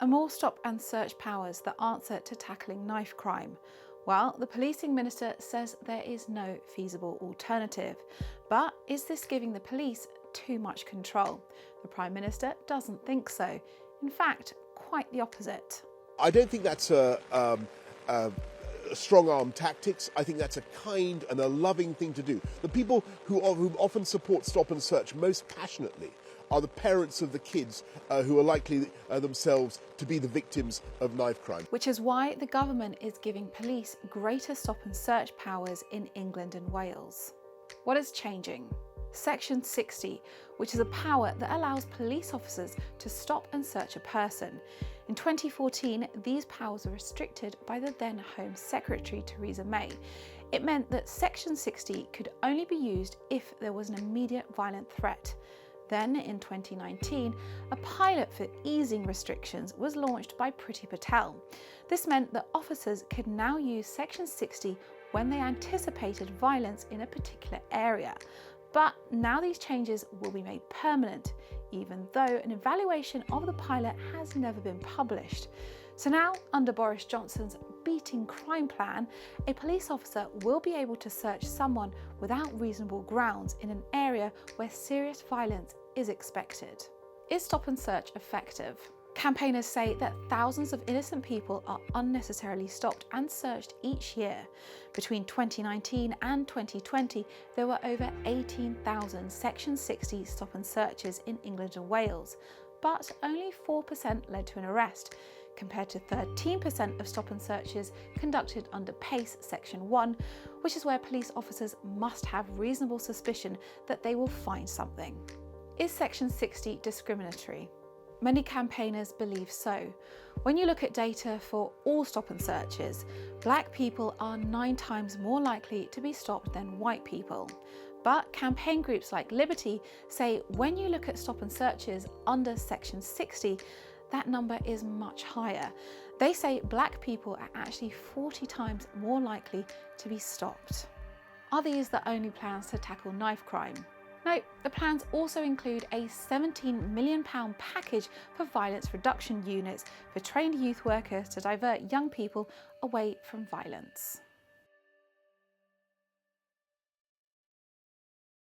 are more stop and search powers the answer to tackling knife crime? Well, the policing minister says there is no feasible alternative. But is this giving the police too much control? The Prime Minister doesn't think so. In fact, quite the opposite. I don't think that's strong-arm tactics. I think that's a kind and a loving thing to do. The people who often support stop and search most passionately are the parents of the kids who are likely themselves to be the victims of knife crime. Which is why the government is giving police greater stop and search powers in England and Wales. What is changing? Section 60, which is a power that allows police officers to stop and search a person. In 2014, these powers were restricted by the then Home Secretary Theresa May. It meant that Section 60 could only be used if there was an immediate violent threat. Then, in 2019, a pilot for easing restrictions was launched by Priti Patel. This meant that officers could now use Section 60 when they anticipated violence in a particular area. But now these changes will be made permanent, even though an evaluation of the pilot has never been published. So now, under Boris Johnson's beating crime plan, a police officer will be able to search someone without reasonable grounds in an area where serious violence is expected. Is stop and search effective? Campaigners say that thousands of innocent people are unnecessarily stopped and searched each year. Between 2019 and 2020, there were over 18,000 Section 60 stop and searches in England and Wales, but only 4% led to an arrest, compared to 13% of stop and searches conducted under PACE Section 1, which is where police officers must have reasonable suspicion that they will find something. Is Section 60 discriminatory? Many campaigners believe so. When you look at data for all stop and searches, black people are 9 times more likely to be stopped than white people. But campaign groups like Liberty say when you look at stop and searches under Section 60, that number is much higher. They say black people are actually 40 times more likely to be stopped. Are these the only plans to tackle knife crime? No, the plans also include a £17 million package for violence reduction units for trained youth workers to divert young people away from violence.